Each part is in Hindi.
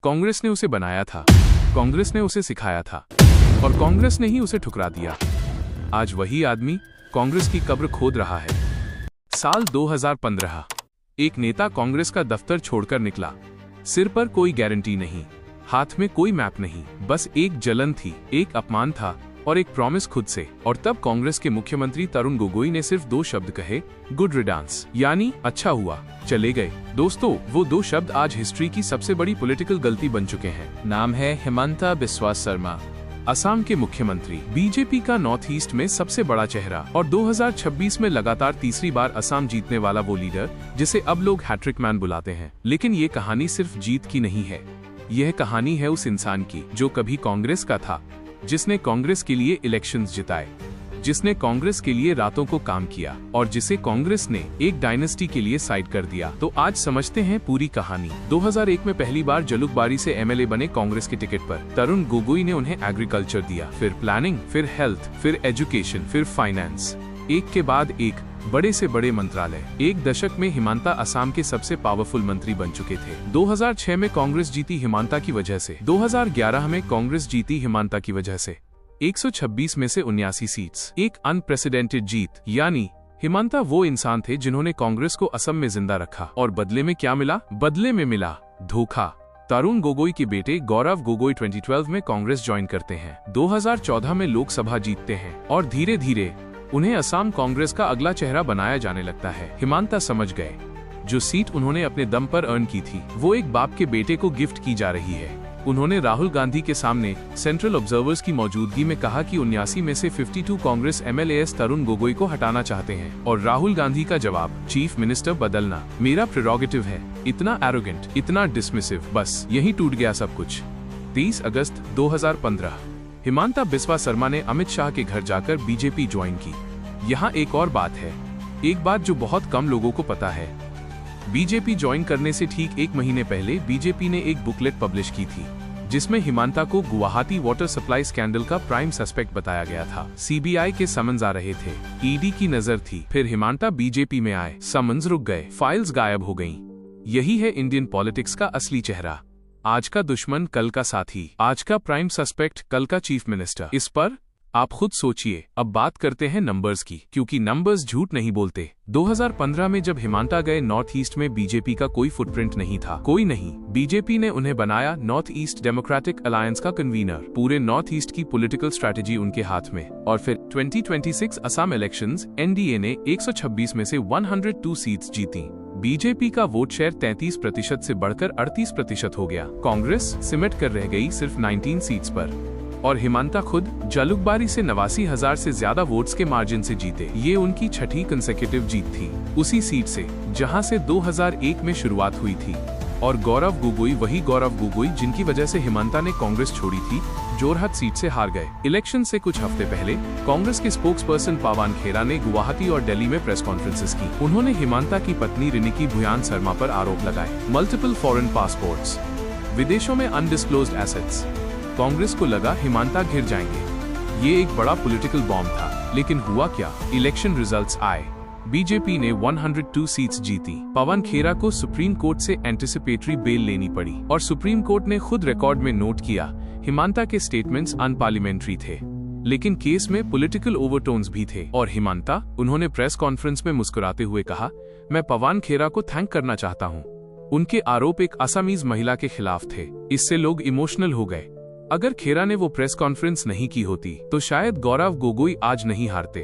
कांग्रेस ने उसे बनाया था, कांग्रेस ने उसे सिखाया था और कांग्रेस ने ही उसे ठुकरा दिया। आज वही आदमी कांग्रेस की कब्र खोद रहा है। साल 2015, एक नेता कांग्रेस का दफ्तर छोड़कर निकला। सिर पर कोई गारंटी नहीं, हाथ में कोई मैप नहीं, बस एक जलन थी, एक अपमान था और एक प्रॉमिस खुद से। और तब कांग्रेस के मुख्यमंत्री तरुण गोगोई ने सिर्फ 2 शब्द कहे, गुड रिडांस, यानी अच्छा हुआ, चले गए। दोस्तों, वो 2 शब्द आज हिस्ट्री की सबसे बड़ी पॉलिटिकल गलती बन चुके हैं। नाम है हिमंता बिस्वा शर्मा, असम के मुख्यमंत्री, बीजेपी का नॉर्थ ईस्ट में सबसे बड़ा चेहरा और 2026 में लगातार तीसरी बार असम जीतने वाला वो लीडर जिसे अब लोग हैट्रिक मैन बुलाते हैं। लेकिन ये कहानी सिर्फ जीत की नहीं है, यह कहानी है उस इंसान की जो कभी कांग्रेस का था, जिसने कांग्रेस के लिए इलेक्शंस जिताए, जिसने कांग्रेस के लिए रातों को काम किया और जिसे कांग्रेस ने एक डायनेस्टी के लिए साइड कर दिया। तो आज समझते हैं पूरी कहानी। 2001 में पहली बार जलुकबारी से एमएलए बने कांग्रेस के टिकट पर। तरुण गोगोई ने उन्हें एग्रीकल्चर दिया, फिर प्लानिंग, फिर हेल्थ, फिर एजुकेशन, फिर फाइनेंस, एक के बाद एक बड़े से बड़े मंत्रालय। एक दशक में हिमंता असम के सबसे पावरफुल मंत्री बन चुके थे। 2006 में कांग्रेस जीती हिमंता की वजह से, 2011 में कांग्रेस जीती हिमंता की वजह से। 126 में से 79 सीट्स, एक अनप्रेसिडेंटेड जीत। यानी हिमंता वो इंसान थे जिन्होंने कांग्रेस को असम में जिंदा रखा। और बदले में क्या मिला? बदले में मिला धोखा। तरुण गोगोई के बेटे गौरव गोगोई 2012 में कांग्रेस ज्वाइन करते हैं, 2014 में लोकसभा जीतते हैं और धीरे धीरे उन्हें असम कांग्रेस का अगला चेहरा बनाया जाने लगता है। हिमंता समझ गए, जो सीट उन्होंने अपने दम पर अर्न की थी, वो एक बाप के बेटे को गिफ्ट की जा रही है। उन्होंने राहुल गांधी के सामने सेंट्रल ऑब्जर्वर्स की मौजूदगी में कहा कि 79 में से 52 कांग्रेस एमएलएस तरुण गोगोई को हटाना चाहते हैं। और राहुल गांधी का जवाब, चीफ मिनिस्टर बदलना मेरा प्रेरोगेटिव है। इतना एरोगेंट, इतना डिसमिसिव, बस यही टूट गया सब कुछ। 30 अगस्त 2015, हिमंता बिस्वा शर्मा ने अमित शाह के घर जाकर बीजेपी ज्वाइन की। यहाँ एक और बात है, एक बात जो बहुत कम लोगों को पता है। बीजेपी ज्वाइन करने से ठीक 1 महीने पहले बीजेपी ने एक बुकलेट पब्लिश की थी, जिसमें हिमंता को गुवाहाटी वाटर सप्लाई स्कैंडल का प्राइम सस्पेक्ट बताया गया था। सीबीआई के समन्स आ रहे थे, ईडी की नजर थी। फिर हिमंता बीजेपी में आए, समन्स रुक गए, फाइल्स गायब हो गईं। यही है इंडियन पॉलिटिक्स का असली चेहरा। आज का दुश्मन कल का साथी, आज का प्राइम सस्पेक्ट कल का चीफ मिनिस्टर। इस पर आप खुद सोचिए। अब बात करते हैं नंबर्स की, क्योंकि नंबर्स झूठ नहीं बोलते। 2015 में जब हिमंता गए नॉर्थ ईस्ट में, बीजेपी का कोई फुटप्रिंट नहीं था, कोई नहीं। बीजेपी ने उन्हें बनाया नॉर्थ ईस्ट डेमोक्रेटिक अलायंस का कन्वीनर, पूरे नॉर्थ ईस्ट की पॉलिटिकल स्ट्रेटेजी उनके हाथ में। और फिर 2026 असम इलेक्शंस, एनडीए ने 126 में से 102 सीट्स जीती। बीजेपी का वोट शेयर 33% से बढ़कर 38% हो गया। कांग्रेस सिमट कर रह गई सिर्फ 19 सीट्स पर। और हिमंता खुद जलुकबारी से 89,000 से ज्यादा वोट्स के मार्जिन से जीते। ये उनकी छठी कंसेक्यूटिव जीत थी, उसी सीट से जहां से 2001 में शुरुआत हुई थी। और गौरव गोगोई वही गौरव गोगोई जिनकी वजह से हिमंता ने कांग्रेस छोड़ी थी, जोरहट सीट से हार गए। इलेक्शन से कुछ हफ्ते पहले कांग्रेस के स्पोक्स पर्सन पवन खेरा ने गुवाहाटी और दिल्ली में प्रेस कॉन्फ्रेंसेस की। उन्होंने हिमंता की पत्नी रिनिकी भुयान शर्मा पर आरोप लगाए, मल्टीपल फॉरेन पासपोर्ट्स, विदेशों में अनडिस्क्लोज्ड एसेट्स। कांग्रेस को लगा हिमंता घिर जाएंगे, ये एक बड़ा पॉलिटिकल बॉम्ब था। लेकिन हुआ क्या? इलेक्शन रिजल्ट्स आए, बीजेपी ने 102 सीट्स जीती। पवन खेरा को सुप्रीम कोर्ट से एंटिसिपेटरी बेल लेनी पड़ी और सुप्रीम कोर्ट ने खुद रिकॉर्ड में नोट किया, हिमंता के स्टेटमेंट्स अनपार्लियामेंट्री थे। लेकिन केस में पॉलिटिकल ओवरटोन्स भी थे। और हिमंता, उन्होंने प्रेस कॉन्फ्रेंस में मुस्कुराते हुए कहा, मैं पवन खेरा को थैंक करना चाहता हूँ। उनके आरोप एक असमीज महिला के खिलाफ थे। इससे लोग इमोशनल हो गए। अगर खेरा ने वो प्रेस कॉन्फ्रेंस नहीं की होती तो शायद गौरव गोगोई आज नहीं हारते।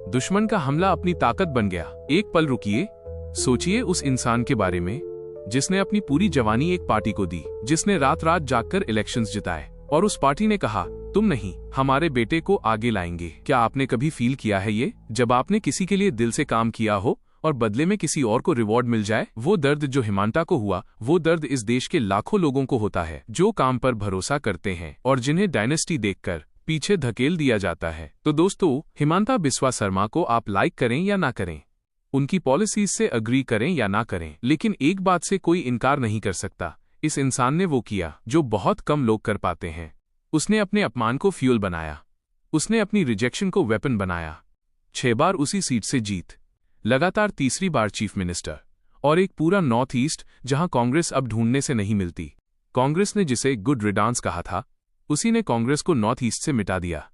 दुश्मन का हमला अपनी ताकत बन गया। एक पल रुकिए, सोचिए उस इंसान के बारे में जिसने अपनी पूरी जवानी एक पार्टी को दी, जिसने रात रात जागकर इलेक्शंस जिताए और उस पार्टी ने कहा, तुम नहीं, हमारे बेटे को आगे लाएंगे। क्या आपने कभी फील किया है ये, जब आपने किसी के लिए दिल से काम किया हो और बदले में किसी और को रिवॉर्ड मिल जाए? वो दर्द जो हिमंता को हुआ, वो दर्द इस देश के लाखों लोगों को होता है जो काम पर भरोसा करते हैं और जिन्हें डायनेस्टी देखकर पीछे धकेल दिया जाता है। तो दोस्तों, हिमंता बिस्वा शर्मा को आप लाइक करें या ना करें, उनकी पॉलिसीज से अग्री करें या ना करें, लेकिन एक बात से कोई इनकार नहीं कर सकता, इस इंसान ने वो किया जो बहुत कम लोग कर पाते हैं। उसने अपने अपमान को फ्यूल बनाया, उसने अपनी रिजेक्शन को वेपन बनाया। 6 बार उसी सीट से जीत, लगातार तीसरी बार चीफ मिनिस्टर और एक पूरा नॉर्थ ईस्ट जहां कांग्रेस अब ढूंढने से नहीं मिलती। कांग्रेस ने जिसे गुड रिडांस कहा था, उसी ने कांग्रेस को नॉर्थ ईस्ट से मिटा दिया।